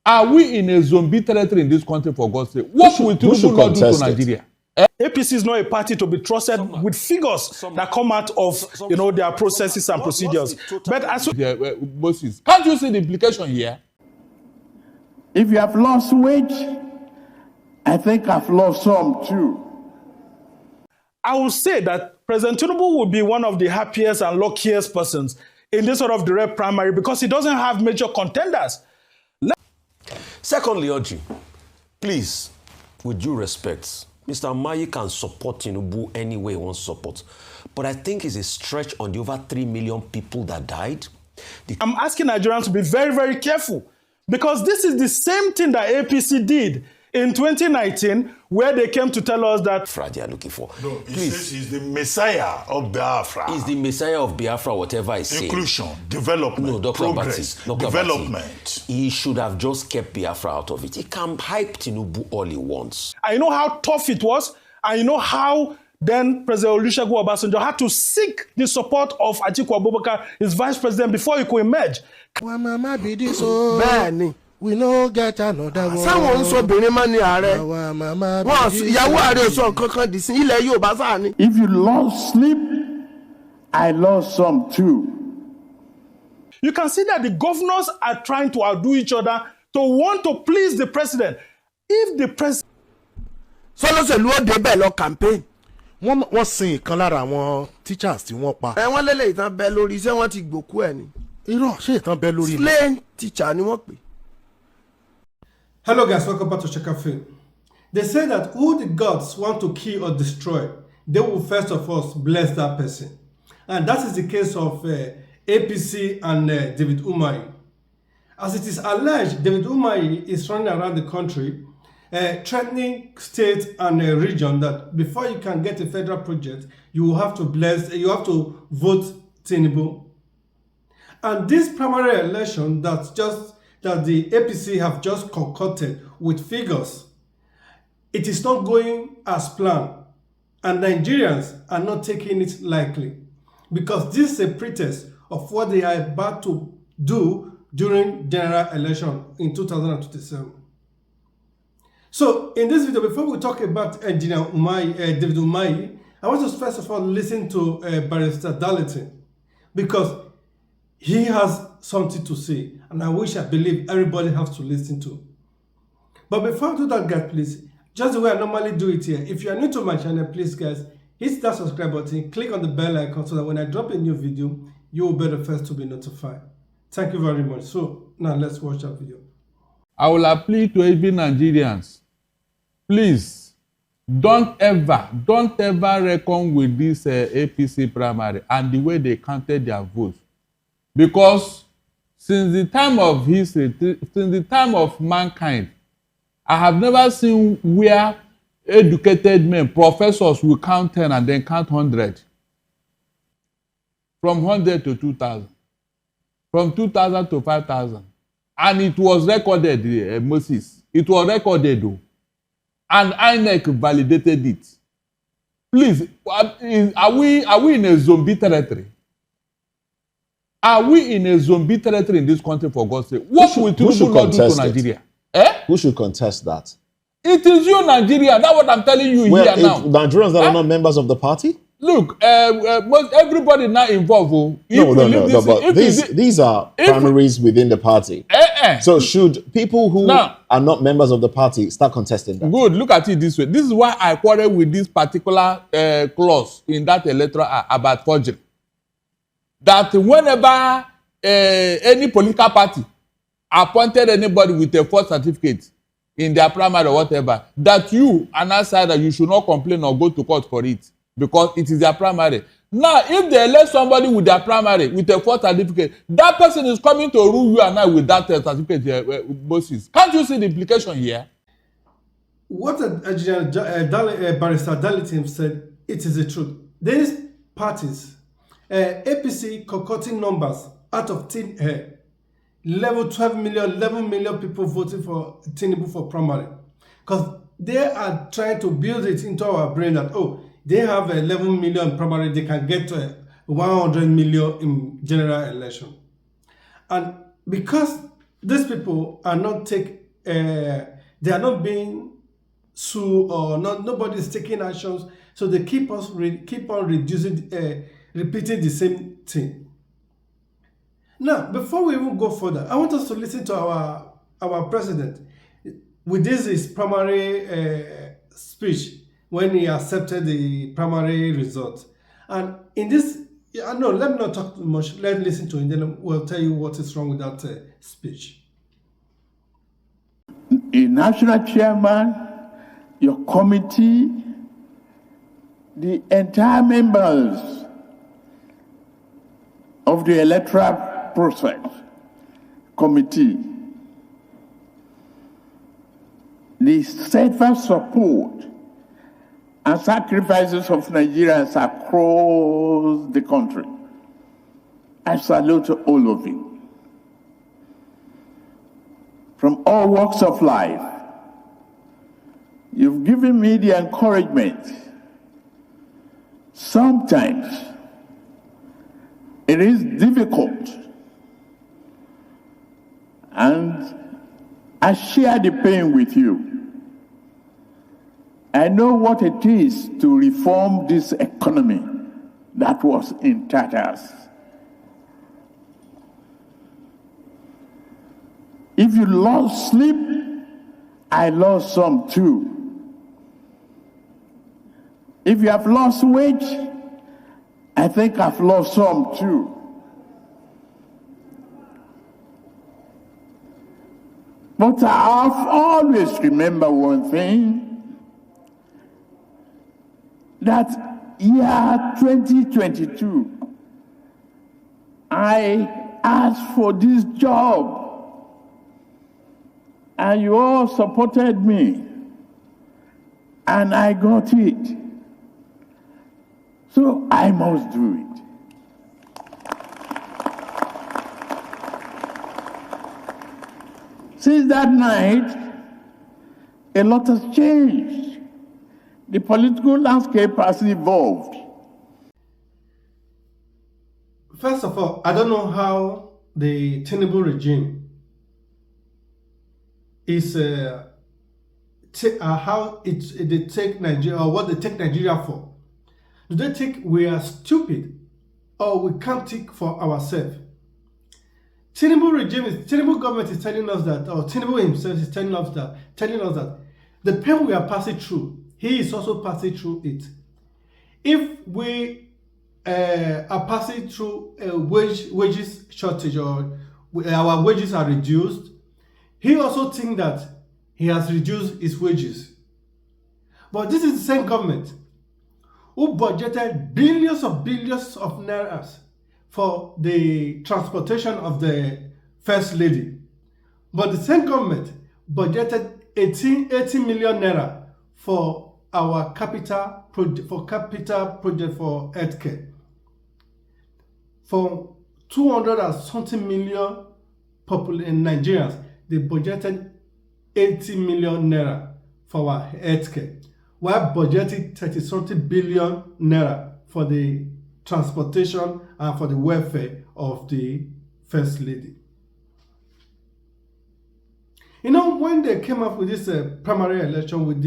Are we in a zombie territory in this country, for God's sake? What will Tinubu not do to Nigeria? APC is not a party to be trusted with figures that come out of their processes and procedures. But as bosses, can't you see the implication here? If you have lost weight, I think I've lost some too. I will say that President Tinubu will be one of the happiest and luckiest persons in this sort of direct primary because he doesn't have major contenders. Secondly, Oji, please, with due respect, Mr. Umahi can support Tinubu any way he wants support. But I think it's a stretch on the over 3 million people that died. I'm asking Nigerians to be very, very careful because this is the same thing that APC did in 2019 where they came to tell us that they are looking for. No, he says he's the Messiah of Biafra. He's the Messiah of Biafra, whatever I say. Inclusion, development, progress, development. He should have just kept Biafra out of it. He can hype Tinubu all he wants. I know how tough it was. I know how then President Olusegun Obasanjo had to seek the support of Atiku Abubakar, his vice president, before he could emerge. We no get another one. Someone so bere mani are. Ìyàwó ààrẹ sọ kankan di sin ilẹ̀ Yorùbá sa ni. If you lost sleep, I lost some too. You can see that the governors are trying to outdo each other to want to please the president. If the president Soloselu o débẹ̀ lọ campaign. Wọ́n sin ìkan lára àwọn teachers tí wọ́n pa. Wọ́n lélẹ̀ ìtàn bẹ́ lórí iṣẹ́ wọn ti gbòkú ẹ̀ ni. Irọ́ ṣé ìtàn bẹ́ lórí. Slain teacher ni wọ́n pè. Hello guys, welcome back to Chaka. They say that who the gods want to kill or destroy, they will first of all bless that person. And that is the case of APC and David Umahi. As it is alleged, David Umahi is running around the country, threatening state and region that before you can get a federal project, you have to vote Tinubu. And this primary election that the APC have just concocted with figures, it is not going as planned, and Nigerians are not taking it lightly because this is a pretext of what they are about to do during general election in 2027. So in this video, before we talk about Engineer David Umahi, I want to first of all listen to Barrister Darlington because he has something to say, and I believe everybody has to listen to. But before I do that, guys, please, just the way I normally do it here, if you are new to my channel, please, guys, hit that subscribe button, click on the bell icon so that when I drop a new video, you will be the first to be notified. Thank you very much. So now let's watch that video. I will appeal to every Nigerians. Please, don't ever reckon with this APC primary and the way they counted their votes. Because since the time of history, since the time of mankind, I have never seen where educated men, professors will count 10 and then count 100. From 100 to 2,000. From 2,000 to 5,000. And it was recorded, Moses. It was recorded, though. And INEC validated it. Please, are we in a zombie territory? Are we in a zombie territory in this country, for God's sake? What will Tinubu not do to Nigeria? Who should contest that? It is you, Nigeria. That's what I'm telling you here now. Nigerians that are not members of the party? Look, everybody now involved. But these are primaries within the party. So should people who are not members of the party start contesting that? Good, look at it this way. This is why I quarrel with this particular clause in that electoral act about forgery. That whenever any political party appointed anybody with a false certificate in their primary or whatever, that you, an outsider, you should not complain or go to court for it because it is their primary. Now, if they elect somebody with their primary, with a false certificate, that person is coming to rule you and I with that certificate, bosses. Can't you see the implication here? What Barrister Darlington said, it is the truth. These parties, APC concocting numbers out of thin air, level 12 million, 11 million people voting for Tinubu for primary. Because they are trying to build it into our brain that, oh, they have 11 million primary, they can get to 100 million in general election. And because these people are not they are not being sued or not. Nobody is taking actions, so they keep on repeating the same thing. Now, before we even go further, I want us to listen to our president with his primary speech when he accepted the primary results. And in this, no, let me not talk too much. Let's listen to it, then we'll tell you what is wrong with that speech. A national chairman, your committee, the entire members of the electoral process committee, the steadfast support and sacrifices of Nigerians across the country. I salute all of you. From all walks of life, you've given me the encouragement. Sometimes it is difficult, and I share the pain with you. I know what it is to reform this economy that was in tatters. If you lost sleep, I lost some too. If you have lost weight, I think I've lost some too. But I've always remembered one thing, that year 2022, I asked for this job, and you all supported me, and I got it. So I must do it. Since that night, a lot has changed. The political landscape has evolved. First of all, I don't know how the Tinubu regime is how they take Nigeria, or what they take Nigeria for. Do they think we are stupid or we can't think for ourselves? Tinubu government is telling us that, or Tinubu himself is telling us that the pain we are passing through, he is also passing through it. If we are passing through a wages shortage, or our wages are reduced, he also thinks that he has reduced his wages. But this is the same government who budgeted billions of naira for the transportation of the First Lady. But the same government budgeted 80 million naira for our capital project for healthcare. For 200 and something million people in Nigerians, they budgeted 80 million naira for our healthcare, while budgeting 30-something billion naira for the transportation and for the welfare of the First Lady. You know, when they came up with this primary election with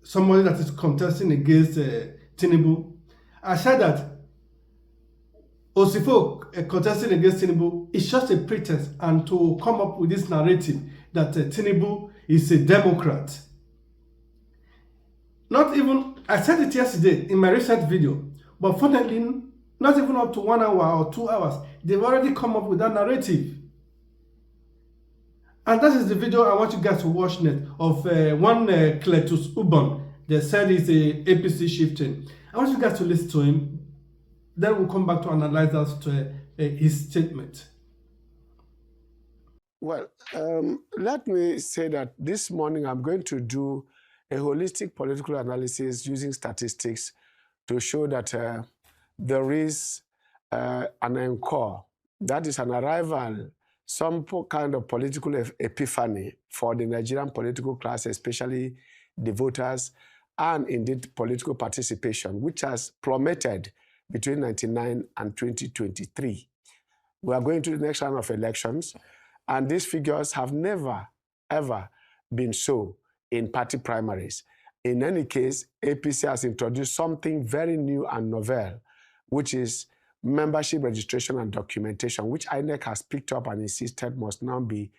somebody that is contesting against Tinubu, I said that Osifo contesting against Tinubu is just a pretense, and to come up with this narrative that Tinubu is a Democrat. Not even, I said it yesterday in my recent video, but fortunately, not even up to 1 hour or 2 hours, they've already come up with that narrative. And that is the video I want you guys to watch next of one Cletus Ubon. They said he's a APC shifting. I want you guys to listen to him. Then we'll come back to analyze his statement. Well, let me say that this morning I'm going to do a holistic political analysis using statistics to show that there is an encore, that is an arrival, some kind of political epiphany for the Nigerian political class, especially the voters, and indeed political participation, which has plummeted between 1999 and 2023. We are going to the next round of elections, and these figures have never, ever been so in party primaries. In any case, APC has introduced something very new and novel, which is membership registration and documentation, which INEC has picked up and insisted must now be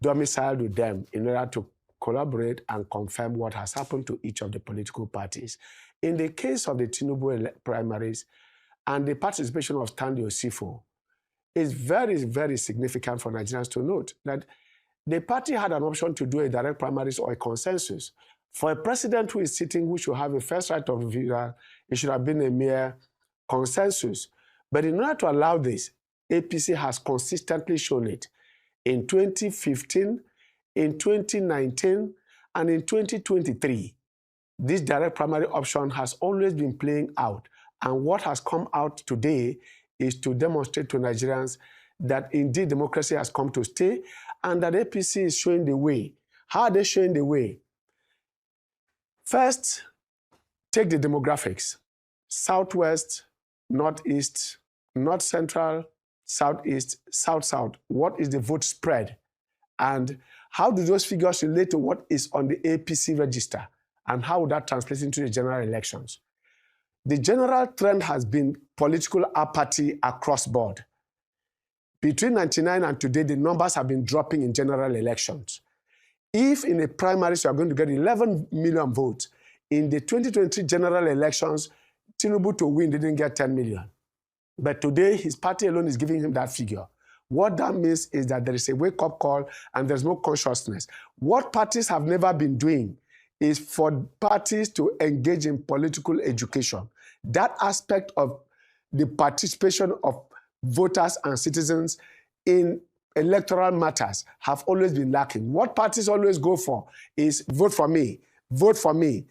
domiciled with them in order to collaborate and confirm what has happened to each of the political parties. In the case of the Tinubu primaries and the participation of Stanley Osifo, it's very, very significant for Nigerians to note that the party had an option to do a direct primaries or a consensus. For a president who is sitting, who should have a first right of refusal, it should have been a mere consensus. But in order to allow this, APC has consistently shown it. In 2015, in 2019, and in 2023, this direct primary option has always been playing out. And what has come out today is to demonstrate to Nigerians that indeed democracy has come to stay and that APC is showing the way. How are they showing the way? First, take the demographics. Southwest, Northeast, North Central, Southeast, South-South. What is the vote spread? And how do those figures relate to what is on the APC register? And how would that translate into the general elections? The general trend has been political apathy across board. Between 1999 and today, the numbers have been dropping in general elections. If in a primaries you are going to get 11 million votes, in the 2023 general elections, Tinubu to win didn't get 10 million. But today, his party alone is giving him that figure. What that means is that there is a wake-up call and there's no consciousness. What parties have never been doing is for parties to engage in political education. That aspect of the participation of voters and citizens in electoral matters have always been lacking. What parties always go for is vote for me, vote for me.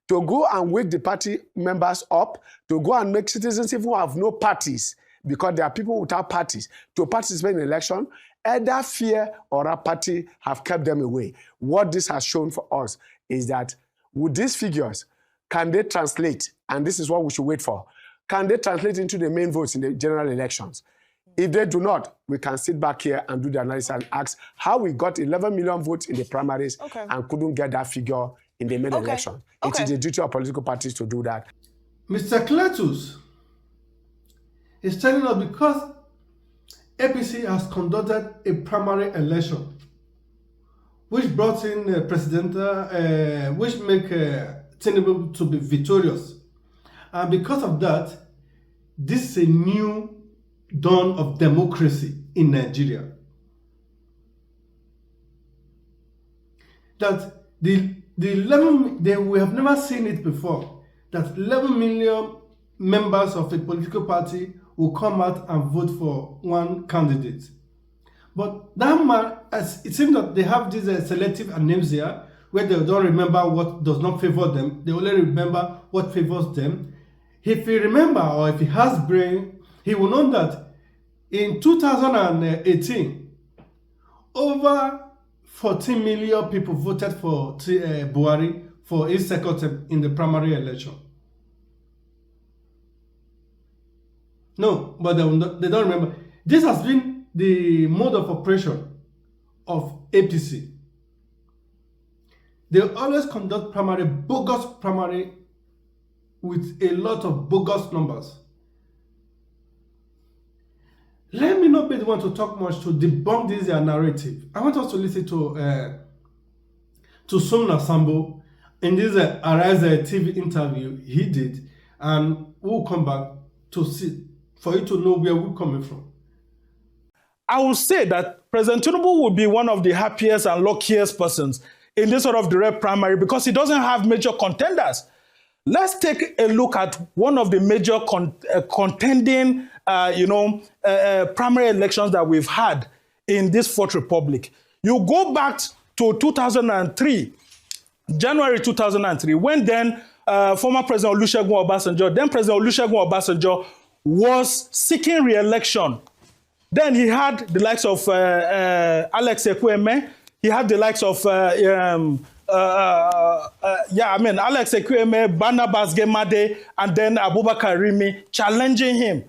To go and wake the party members up, to go and make citizens even who have no parties, because there are people without parties, to participate in election, either fear or apathy have kept them away. What this has shown for us is that with these figures, can they translate, and this is what we should wait for, can they translate into the main votes in the general elections? If they do not, we can sit back here and do the analysis and ask how we got 11 million votes in the primaries and couldn't get that figure in the main election. It is the duty of political parties to do that. Mr. Cletus is telling us because APC has conducted a primary election, which brought in which make Tinubu to be victorious. And because of that, this is a new dawn of democracy in Nigeria. That we have never seen it before, that 11 million members of a political party will come out and vote for one candidate. But that man, it seems that they have this selective amnesia where they don't remember what does not favor them. They only remember what favors them. If he remember or if he has brain, he will know that in 2018, over 14 million people voted for Buhari for his second term in the primary election. No, but they don't remember. This has been the mode of operation of APC. They always conduct bogus primary with a lot of bogus numbers. Let me not be the one to talk much to debunk this narrative. I want us to listen to Sumna Sambo in this Arise TV interview he did, and we'll come back to see, for you to know where we're coming from. I will say that President Tinubu will be one of the happiest and luckiest persons in this sort of direct primary because he doesn't have major contenders. Let's take a look at one of the major contending primary elections that we've had in this Fourth Republic. You go back to 2003, January 2003, when then former President Olusegun Obasanjo, then President Olusegun Obasanjo was seeking re-election. Then he had the likes of Alex Ekwueme, he had the likes of Alex Ekwueme, Barnabas Gemade, and then Abubakar Rimi challenging him.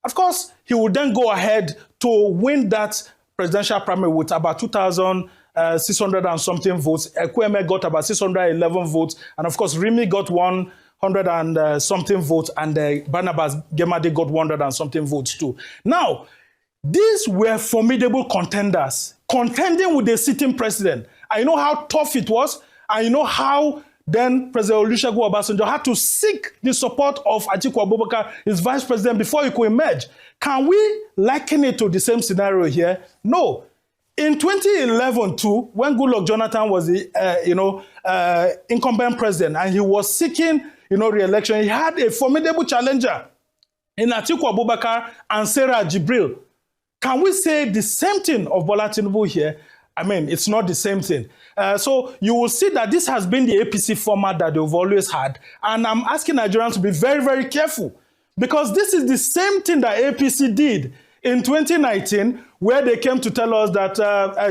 Of course, he would then go ahead to win that presidential primary with about 2,600 and something votes. Ekweme got about 611 votes. And of course, Rimi got 100 and something votes. And Barnabas Gemade got 100 and something votes too. Now, these were formidable contenders, contending with the sitting president. I know how tough it was. I know how then President Olusegun Obasanjo had to seek the support of Atiku Abubakar, his vice president, before he could emerge. Can we liken it to the same scenario here? No. In 2011 too, when Goodluck Jonathan was the incumbent president and he was seeking re-election, he had a formidable challenger in Atiku Abubakar and Sarah Jibril. Can we say the same thing of Bola Tinubu here? I mean, it's not the same thing. So you will see that this has been the APC format that they've always had. And I'm asking Nigerians to be very, very careful, because this is the same thing that APC did in 2019, where they came to tell us that,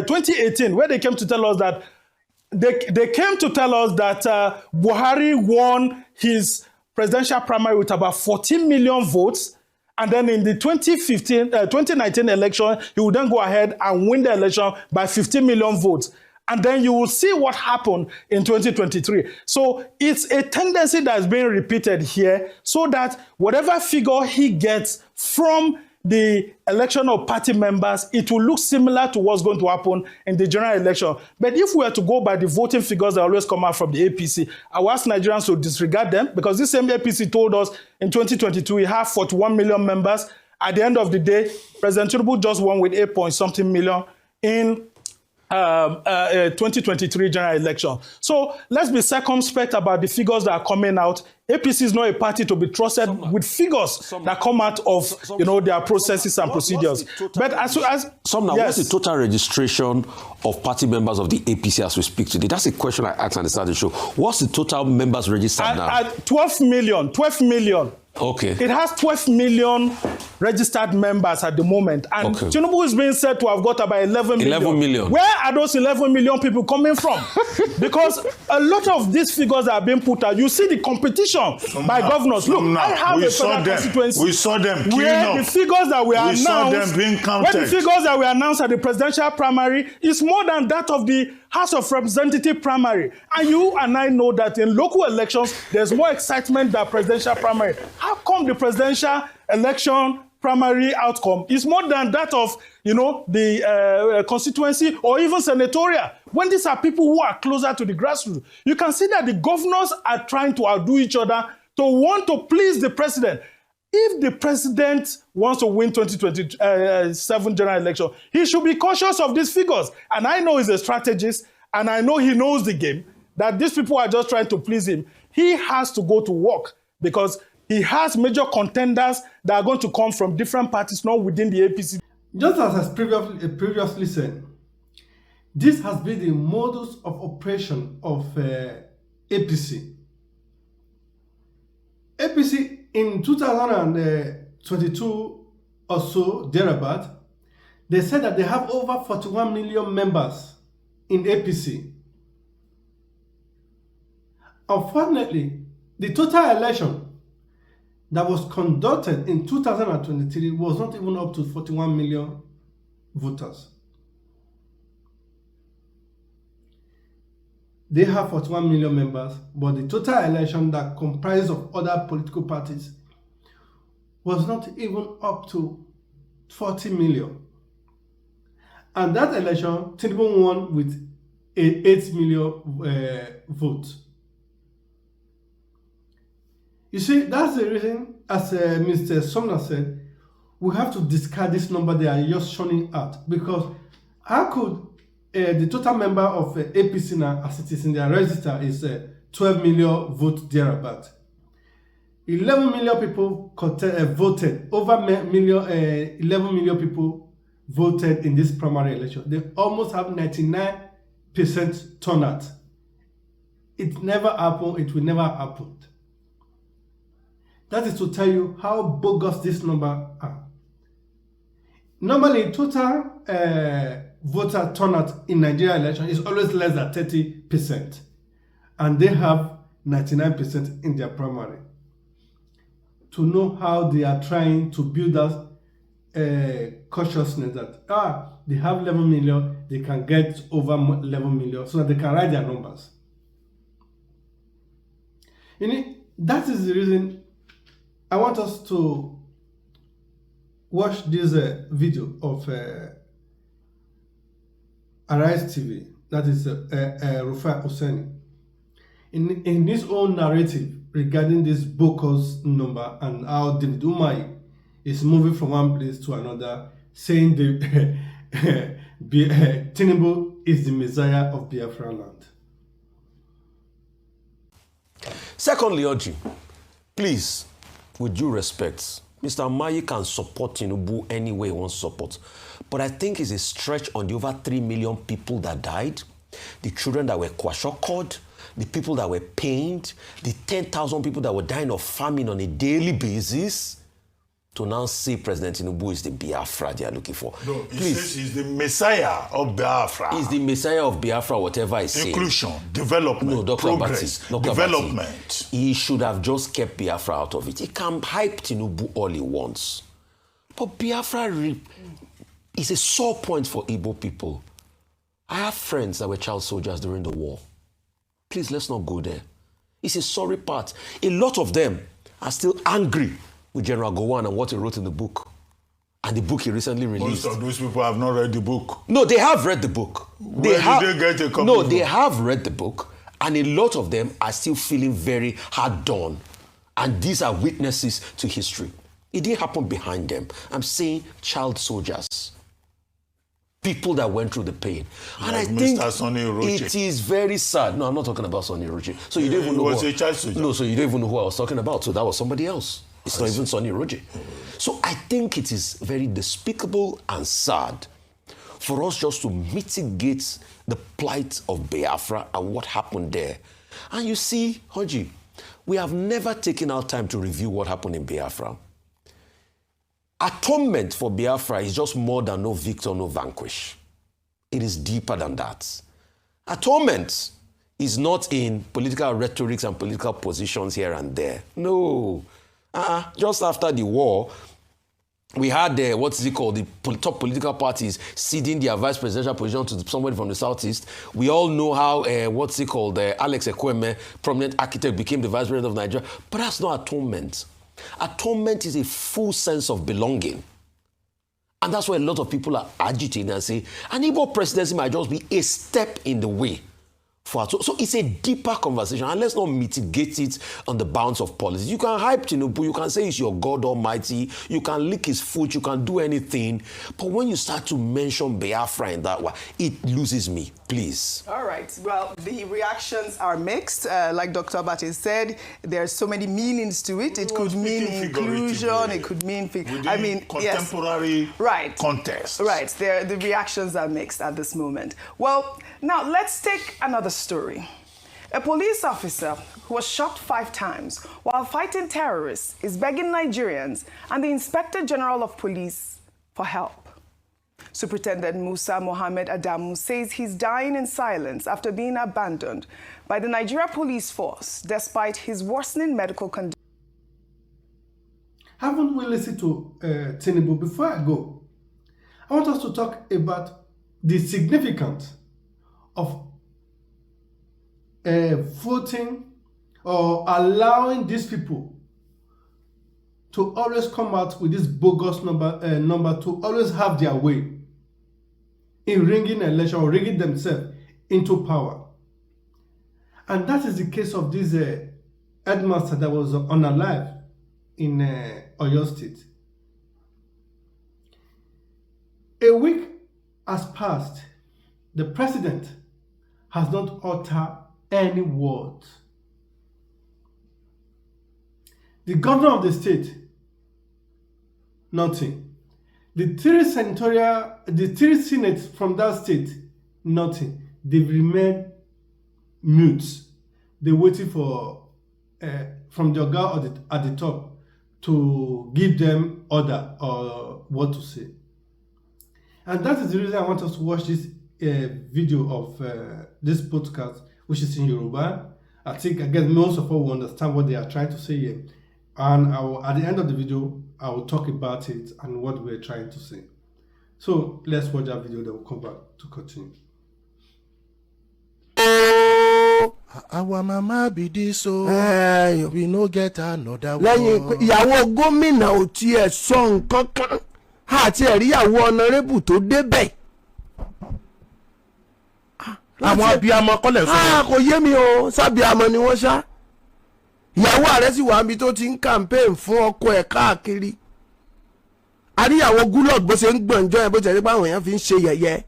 2018, where they came to tell us that, they came to tell us that Buhari won his presidential primary with about 14 million votes. And then in the 2019 election, he would then go ahead and win the election by 15 million votes. And then you will see what happened in 2023. So it's a tendency that's being repeated here, so that whatever figure he gets from the election of party members, it will look similar to what's going to happen in the general election. But if we were to go by the voting figures that always come out from the APC, I will ask Nigerians to disregard them, because this same APC told us in 2022 we have 41 million members. At the end of the day, President Tinubu just won with 8-point-something million in 2023 general election. So let's be circumspect about the figures that are coming out. APC is not a party to be trusted with figures that come out of their processes and procedures. But what's the total registration of party members of the APC as we speak today? That's a question I asked on the start of the show. What's the total members registered now? 12 million. Okay. It has 12 million registered members at the moment. And Tinubu is being said to have got about 11 million. Where are those 11 million people coming from? Because a lot of these figures are being put out. You see the competition by governors. Look, I have a federal constituency. We saw them where the figures that were announced, saw them being counted. Where the figures that were announced at the presidential primary is more than that of the House of Representative primary. And you and I know that in local elections, there's more excitement than presidential primary. How come the presidential election primary outcome is more than that of, the constituency or even senatorial, when these are people who are closer to the grassroots? You can see that the governors are trying to outdo each other to want to please the president. If the president wants to win 2027 general election, he should be cautious of these figures. And I know he's a strategist, and I know he knows the game, that these people are just trying to please him. He has to go to work, because he has major contenders that are going to come from different parties, not within the APC. Just as I previously said, this has been the modus of operation of APC. APC in 2022 or so, thereabout, they said that they have over 41 million members in APC. Unfortunately, the total election that was conducted in 2023 was not even up to 41 million voters. They have 41 million members, but the total election that comprised of other political parties was not even up to 40 million. And that election, Tinubu won with 8 million votes. You see, that's the reason, as Mr. Sumner said, we have to discard this number they are just showing out, because how could the total member of APC now, as it is in their register, is 12 million votes thereabout. 11 million people voted, over 11 million people voted in this primary election. They almost have 99% turnout. It never happened, it will never happen. That is to tell you how bogus this number are. Normally, total voter turnout in Nigeria election is always less than 30%. And they have 99% in their primary. To know how they are trying to build us consciousness that they have 11 million, they can get over 11 million so that they can write their numbers. You know, that is the reason I want us to watch this video of Arise TV, that is Rufai Oseni, in his own narrative regarding this bogus number and how David Umahi is moving from one place to another, saying the Tinubu is the Messiah of Biafra land. Secondly, Oji, please, with due respect, Mr. Umahi can support Tinubu any way he wants to support. But I think it's a stretch on the over 3 million people that died, the children that were kwashokored, the people that were pained, the 10,000 people that were dying of famine on a daily basis, to now say President Tinubu is the Biafra they are looking for. No, he says he's the Messiah of Biafra. He's the Messiah of Biafra, whatever I say. Inclusion, development, no, Dr. progress, Dr. development. He should have just kept Biafra out of it. He can hype Tinubu all he wants. But Biafra is a sore point for Igbo people. I have friends that were child soldiers during the war. Please, let's not go there. It's a sorry part. A lot of them are still angry with General Gowon and what he wrote in the book. And the book he recently released. Most of those people have not read the book. No, they have read the book. Where did they get a copy? No, they have read the book. And a lot of them are still feeling very hard done. And these are witnesses to history. It didn't happen behind them. I'm saying child soldiers. People that went through the pain. And like I think it is very sad. No, I'm not talking about Sonny Roche. So you don't even know was a child soldier. No, so you don't even know who I was talking about. So that was somebody else. It's not even Sonny Roche. So I think it is very despicable and sad for us just to mitigate the plight of Biafra and what happened there. And you see, Hoji, we have never taken our time to review what happened in Biafra. Atonement for Biafra is just more than no victor, no vanquish. It is deeper than that. Atonement is not in political rhetorics and political positions here and there. No. Just after the war, we had the top political parties ceding their vice presidential position to somebody from the southeast. We all know how Alex Ekweme, prominent architect, became the vice president of Nigeria. But that's not atonement. Atonement is a full sense of belonging. And that's why a lot of people are agitating and say, an Igbo presidency might just be a step in the way. So it's a deeper conversation, and let's not mitigate it on the bounds of politics. You can hype Tinubu, you can say he's your God Almighty, you can lick his foot, you can do anything. But when you start to mention Biafra in that way, it loses me, please. All right. Well, the reactions are mixed. Like Dr. Abate said, there are so many meanings to it. It could mean inclusion, it could mean... contemporary context. Right. The reactions are mixed at this moment. Well, now let's take another story. A police officer who was shot 5 times while fighting terrorists is begging Nigerians and the Inspector General of Police for help. Superintendent Musa Mohammed Adamu says he's dying in silence after being abandoned by the Nigeria Police Force despite his worsening medical condition. Haven't we listened to Tinubu? Before I go, I want us to talk about the significance of voting or allowing these people to always come out with this bogus number to always have their way in ringing election or ringing themselves into power. And that is the case of this headmaster that was unalive in Oyo State. A week has passed. The president has not uttered any word. The governor of the state, nothing. The three senates from that state, nothing. They've remained mute. They're waiting for from the guy at the top to give them order or what to say. And that is the reason I want us to watch this video of this podcast, which is in Yoruba. I guess most of us will understand what they are trying to say here. And at the end of the video, I will talk about it and what we're trying to say. So let's watch that video, then we'll come back to continue. Our mama be this so we no get another one. Lẹ́yìn ìyàwó gómìnà ò tiẹ̀ sọ nǹkan kan àti ẹ̀rí ìyàwó honorable tó débẹ̀. Àwọn abiyamọ kọ́lẹ̀ sọ. Kò yé mi o, sábìamọ ni wọ́n ṣá. Ìyàwó ààrẹ sì wà níbi tó ti ń campaign fún ọkọ ẹ̀ káàkiri. Àríyàwó Goodluck bó ṣe ń gbọ̀njọ́ ẹ̀ bó ṣe rí pé àwọn èèyàn fi ń ṣe yẹ̀yẹ́.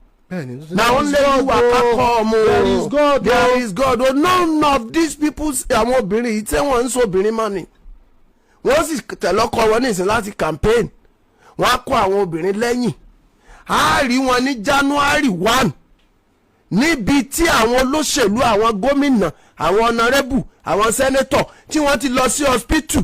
Now only you are come. There is God. There is God. Oh, none of these people àwọn obìnrin yìí tí wọ́n ń sọ obìnrin mọ́ ni. Wọ́n sì tẹ̀lọ́kọ wọn nísìn láti campaign. Wọ́n á kó àwọn obìnrin lẹ́yìn. A rí wọn ní January 1. Níbi tí àwọn olóṣèlú, àwọn gómìnà, àwọn honorable, àwọn senator tí wọ́n ti lọ sí hospital.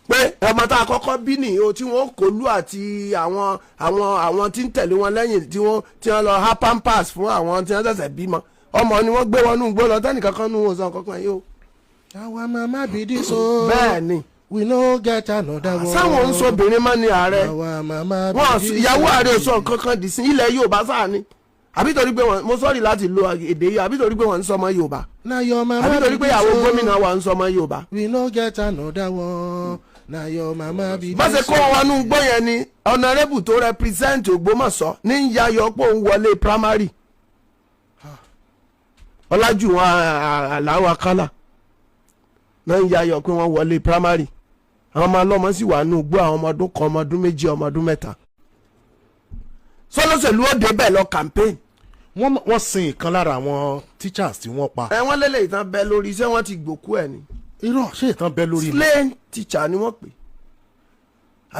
Pé ọmọ tá a kọ́kọ́ bí nìyí o tí wọ́n kò lù àti àwọn tí ń tẹ̀lé wọn lẹ́yìn tí wọ́n lọ ha pampers fún àwọn tí wọ́n ṣẹ̀ṣẹ̀ bímọ ọmọ ni wọ́n gbé wọn nù gbó lọ tẹ́nìkan kan nù wọ́n sọ kankan yìí o. Our mama be this so. Bẹ́ẹ̀ ni. We no get another one. Sáwọn ń sọ obìnrin mọ́ ni ààrẹ. Our mama be this so. Ìyàwó ààrẹ sọ kankan dì sí ilẹ̀ Yorùbá sáà ni. Àbí torí pé wọ́n mo sọ́ọ̀rì láti lo èdè yìí àbí torí pé wọ́n ń sọmọ Yorùbá. Àbí torí pé ìyàwó gómìnà wa ń sọmọ Yorùbá. We no get another one. Na your mama be bá ṣe kó wọn nú gbọ́ yẹn ni honorable tó represent Ògbómọ̀ṣọ́ ní yayọ̀ pé òun wọlé primary ọlájú wọn aláwọ̀ akálà náà ń yayọ̀ pé wọ́n wọlé primary àwọn ọmọ ọlọ́mọ sì wà nú gbọ́ àwọn ọmọ ọdún kan ọmọ ọdún méjì ọmọ ọdún mẹ́ta sọlọ́sẹ̀lú ó débẹ̀ lọ campaign. Wọ́n sin ìkan lára àwọn teachers tí wọ́n pa. Wọ́n lélẹ̀ ìtàn bẹ lórí iṣẹ́ wọn ti gbòkú ẹ̀ ni. Irọ́ ṣé ìtàn bẹ lórí mi. Slain teacher ni wọ́n pè.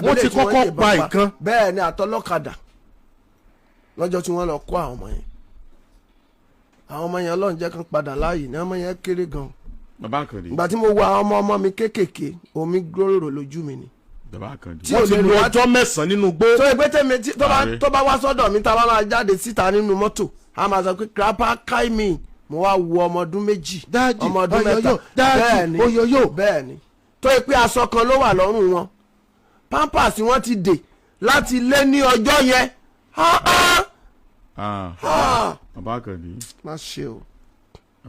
Wọ́n ti kọ́kọ́ pa ìkan. Bẹ́ẹ̀ ni àtọlọ́kadà lọ́jọ́ tí wọ́n lọ kó àwọn ọmọ yẹn. Àwọn ọmọ yẹn Ọlọ́run jẹ́ kan padà láàyè ní ọmọ yẹn kéré gan. Bàbá Àkàndé. Ìgbà tí mo wo àwọn ọmọ mi kéékèèké omi gbòòrò lójú mi ni. Bàbá Àkàndé. Wọ́n ti lo ọjọ́ 9 nínú gbó. tó ẹgbẹ́ tẹ̀mí tó bá wá sọ́dọ̀ mi tá a bá máa jáde síta nínú mọ́tò a máa sọ pé grandpa káì mi mo wá wo ọmọ ọdún méjì ọmọ ọdún mẹ́ta bẹ́ẹ̀ ni tó yẹ pé aṣọ kan ló wà lọ́rùn wọn pampers wọn ti dè láti lé ní ọjọ́ yẹn. Bàbá Àkàndé. má ṣe o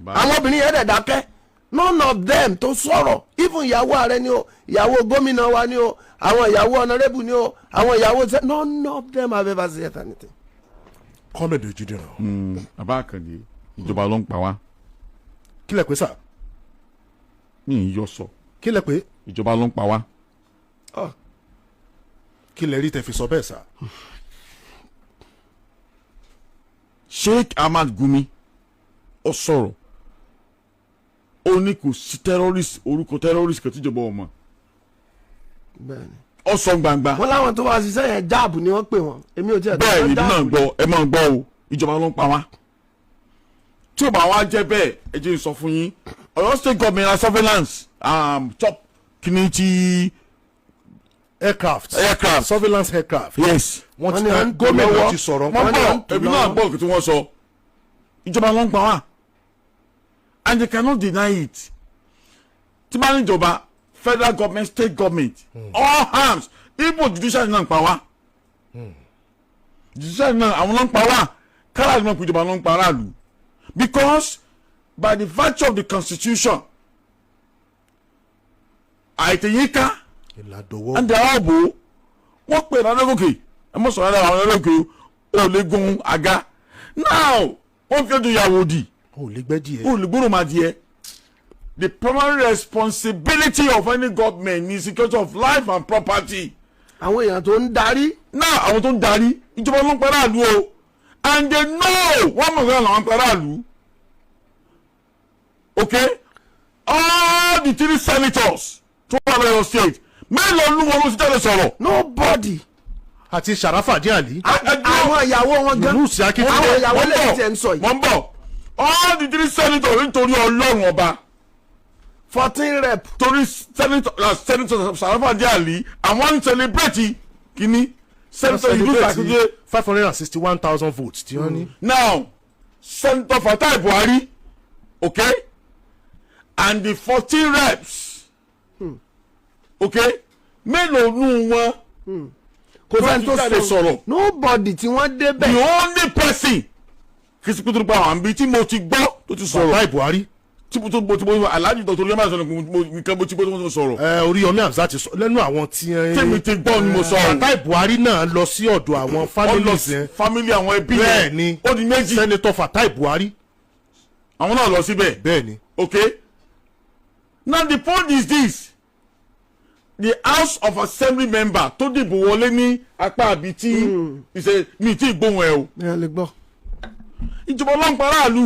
àwọn obìnrin yẹn dẹ̀ dákẹ́ none of them tó sọ̀rọ̀ even ìyàwó ààrẹ ni o ìyàwó gómìnà wa ni o àwọn ìyàwó honorable ni o àwọn ìyàwó none of them have ever said anything. Kọ́mẹ̀dì ojúde ràn. Bàbá Àkàndé ìjọba ló ń pa wá. Kí lẹ pé sà? Mi ì yọ sọ. Kí lẹ pé? Ìjọba ló ń pa wá. Kí lẹ rí tẹ́ fi sọ bẹ́ẹ̀ sà? Sheikh Ahmad Gumi ó sọ̀rọ̀ ó ní kò sí terrorist orúkọ terrorist kan tíjọba ọmọ. Bẹ́ẹ̀ni. Ó sọ gbangba. Wọ́n láwọn tó wá ṣiṣẹ́ yẹn jáàbù ni wọ́n pè wọ́n èmi ò tiẹ̀ tó bẹ́ẹ̀ ni bí náà gbọ́ ẹ máa gbọ́ o ìjọba ló ń pa wá. Tí ó bá wá jẹ́ bẹ́ẹ̀ ẹ jẹ́ sọ fún yín Ọ̀yọ́ state government and surveillance top kìíní ti aircraft surveillance aircraft. Yes. Wọ́n ti gómìnà ti sọ̀rọ̀. Wọ́n bọ̀ ẹbí náà gbọ́ òkè tí wọ́n sọ ìjọba ló ń pa wá and they cannot deny it. Tí bá ní ìjọba federal government state government all hands ibo judiciary náà ń pa wá judiciary náà àwọn náà ń pa wá káràlú náà kú ìjọba náà ń pa aráàlú because by the virtue of the constitution àìtẹ̀yíká and their ọ̀bù wọ́n pè ní ọlọ́gòkè ẹ mọ̀ sọ̀rọ̀ àwọn ọlọ́gòkè ò lè gun àga now wọ́n fi ọdún ìyàwó di ò lè gbẹ́ díẹ̀ ò lè gbóòrò máa díẹ̀. The primary responsibility of any government is security of life and property. Àwọn èèyàn tó ń darí. Náà àwọn tó ń darí ìjọba ló ń pa aráàlú o and they know wọ́n mọ̀ sọ́yà làwọn ń pa aráàlú. Okay, all the 3 senators tó wà lọ́yọ̀ state mélòó ló wọn ló ti jáde sọ̀rọ̀. Nobody. Àti Sharafadi Ali. Àwọn ìyàwó wọn gan. Lùsì Akíndé. Àwọn ìyàwó lẹ́yìn tí ẹ̀ ń sọ yìí. Mọ̀ ń bọ̀ all the 3 senators nítorí Ọlọ́run ọba. 14 rep. Torí senator Sharafadi Ali àwọn ń celebrate kìíní senator ìlú Sàkíndé 561,000 votes tí wọ́n ní. Now Senator Fatai Buhari okay and the 14 reps okay mélòó nù wọn kò fẹ́ tó jáde sọ̀rọ̀ nobody tí wọ́n débẹ̀. the only person kí sí kúndùn pa àwọn àmì tí mo ti gbọ́ tó ti sọ̀rọ̀ bàbá Buhari tí mo aláàjì Dr. Yemma sọ̀rọ̀ nǹkan mo ti gbọ́ tó mo sọ̀rọ̀. Oríyọmí Hamzat ti sọ lẹ́nu àwọn tí tèmi ti gbọ́ ni mo sọ. bàbá Buhari náà lọ sí ọ̀dọ̀ àwọn family àwọn ẹbí yẹn bẹ́ẹ̀ ni ó di méjì Senator Fatai Buhari àwọn náà lọ síbẹ̀. bẹ́ẹ̀ ni. Okay, now the point is this: the House of Assembly member tó dìbò wọlé ní apá àbí tí ìṣe mi tí gbóhùn ẹ o. ẹ lè gbọ́. ìjọba ọlọ́pàá aráàlú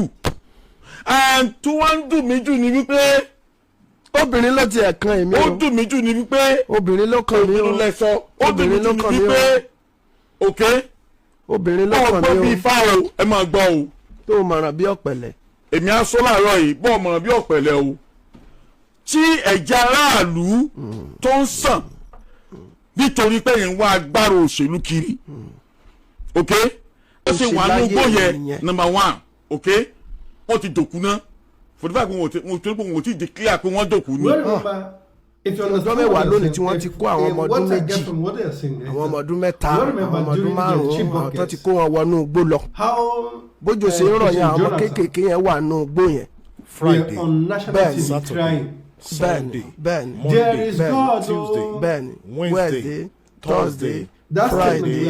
and tí wọ́n ń dùn mí jù ní wípé obìnrin ló ti ẹ̀kan èmi o. ó dùn mí jù ní wípé obìnrin ló kàn mí o. obìnrin lẹ́sọ ó dùn mí jù ní wípé okay obìnrin ló kàn mí o. ọ̀pọ̀ bíi fáwọn ẹ máa gbọ́ o. tó o mọ̀ràn bí ọ̀pẹ̀lẹ̀. èmi á sọ láàárọ̀ yìí bọ́ ọmọ bí ọ̀pẹ̀lẹ̀ o tí ẹ̀jẹ̀ aráàlú tó ń sàn nítorí pé yẹn ń wá agbára òṣèlú kiri ok ó sì wà ní ugbó yẹn number one ok wọ́n ti dòkú ná fòdìfà pé wọ́n ò tí declare pé wọ́n dòkú ní. ọjọ́ mẹ́wàá lónìí tí wọ́n ti kó àwọn ọmọ ọdún méjì àwọn ọmọ ọdún mẹ́ta àwọn ọmọ ọdún márùn-ún àwọn tó ti kó wọn wọnú igbó lọ bójú ṣe ń rọ̀ yẹn àwọn ọmọ kéékèèké yẹn wà nínú igbó yẹn. Friday bẹ́ẹ̀ni bẹ́ẹ̀ni Tuesday bẹ́ẹ̀ni Wednesday Thursday Friday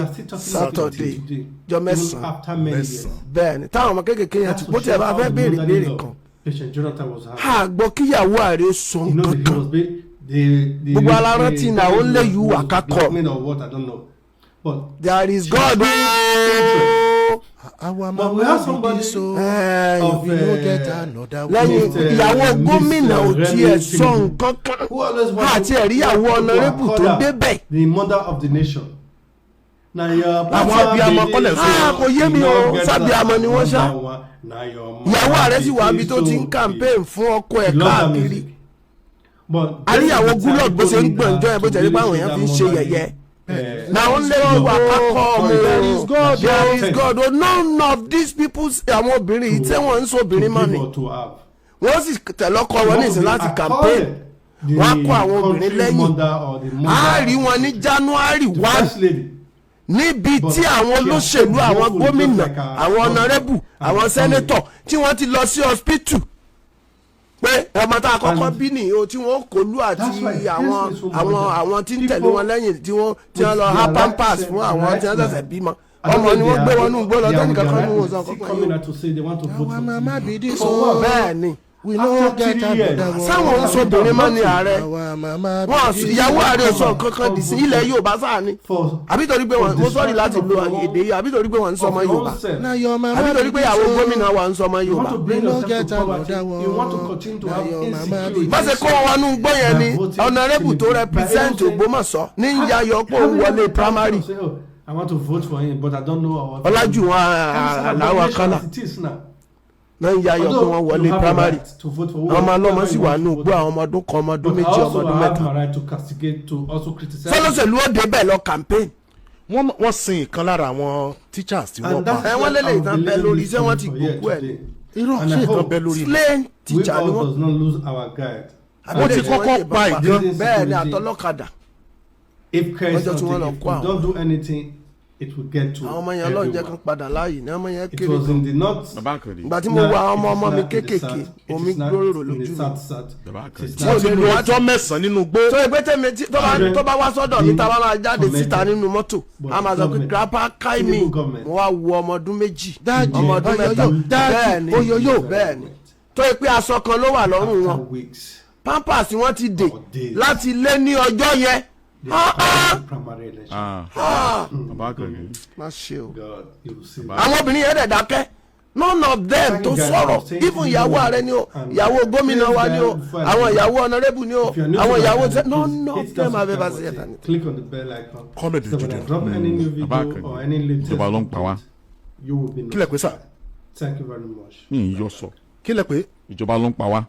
Saturday jọ mẹ́sàn-án bẹ́ẹ̀ni táwọn ọmọ kéékèèké yẹn ti bó tiẹ̀ bá fẹ́ béèrè kan a gbọ́ kíyàwó ààrẹ sọ nǹkan gbogbo alárántí na only you waka come there is God but we have somebody lẹ́yìn ìyàwó gómìnà ò tiẹ̀ sọ nǹkan kan àti ẹ̀ríyàwó ọ̀nàrẹ́bù tó débẹ̀. the mother of the nation. àwọn abiyamọ kọlẹ̀ sọ kò yé mi o sábìamọ ni wọ́n ṣá ìyàwó ààrẹ sì wà níbi tó ti ń campaign fún ọkọ ẹ̀ káàkiri àríyàwó gúlọ̀d bó ṣe ń gbọ̀njọ́ ẹ̀ bó tẹ̀lé pé àwọn èèyàn fi ń ṣe yẹ̀yẹ́. na only you waka come there is God o none of these people àwọn obìnrin yìí tí wọ́n ń sọ obìnrin mọ́ ni wọ́n sì tẹ̀lọ́kọ wọn nísìnyí láti campaign wọ́n á kó àwọn obìnrin lẹ́yìn á rí wọn ní January 1 níbi tí àwọn olóṣèlú àwọn gómìnà àwọn ọ̀nàrẹ́bù àwọn sẹ́nẹ́tọ̀ tí wọ́n ti lọ sí hospital pé ọmọ tá a kọ́kọ́ bí nìyí o tí wọ́n kò lù àti àwọn tí ń tẹ̀lé wọn lẹ́yìn tí wọ́n lọ ha pampers fún àwọn tí wọ́n ṣẹ̀ṣẹ̀ bímọ ọmọ ni wọ́n gbé wọn nù gbó lọ tẹ́nìkan kan ní wọn sọ kọ́kọ́ yìí. bẹ́ẹ̀ ni sáwọn ń sọ obìnrin mọ́ ní ààrẹ wọn ìyàwó ààrẹ sọ kankan dì sí ilẹ̀ Yorùbá sáà ni àbí torí pé mo sọ́ọ̀rì láti lo èdè yìí àbí torí pé wọ́n ń sọ ọmọ Yorùbá àbí torí pé ìyàwó gómìnà wa ń sọ ọmọ Yorùbá. bá ṣe kó wọn nú gbọ́ yẹn ni ọ̀nàrẹ́bù tó represent Ògbómọ̀ṣọ́ ní yayọ̀ pé òun wọlé primary. I want to vote for him, but I don't know. Ọlájú wọn aláwọ̀ kánà náà ń yayọ̀ pé wọ́n wọlé primary àwọn ọmọ ọlọ́mọ sì wà ní ògbó àwọn ọmọ ọdún kan ọmọ ọdún méjì ọmọ ọdún mẹ́ta. sọlọ́sẹ̀lú ó débẹ̀ lọ campaign. wọ́n sin ìkan lára àwọn teachers tí wọ́n pa. wọ́n lélẹ̀ ìtàn bẹ́ẹ̀ lórí iṣẹ́ wọ́n ti gbòkú ẹ̀ ní. irọ́ ṣé ìkan bẹ́ẹ̀ lórí. slain teacher ni wọ́n. wọ́n ti kọ́kọ́ pa ìkan. bẹ́ẹ̀ ni àtọlọ́kadà. ọjọ́ tí wọ́n lọ kó àwọn. Don't do anything. It will get to àwọn ọmọ yẹn Ọlọ́run jẹ́ kan padà láàyè ní ọmọ yẹn kéré. It was in the north. ìgbà tí mo wo àwọn ọmọ mi kéékèèké omi gbòòrò lójú mi. wọ́n ti lo ọjọ́ mẹ́sàn-án nínú gbó. tó ẹgbẹ́ tẹ̀mí tó bá wá sọ́dọ̀ mi tá a bá máa jáde síta nínú mọ́tò a máa sọ pé grandpa káì mi mo wá wo ọmọ ọdún méjì ọmọ ọdún mẹ́ta bẹ́ẹ̀ ni tó yẹ pé aṣọ kan ló wà lọ́rùn wọn pampers wọn ti dè láti lé ní ọjọ́ yẹn. má ṣe o àwọn obìnrin yẹn dẹ̀ dákẹ́ none of them tó sọ̀rọ̀ even ìyàwó ààrẹ ni o ìyàwó gómìnà wa ni o àwọn ìyàwó honorable ni o àwọn ìyàwó none of them have ever said anything. Click on the bell icon. Comment so when I drop any new video or any latest content, you will be notified. Thank you very much. Yọ sọ. Kí lẹ pé? Ìjọba ló ń pa wá.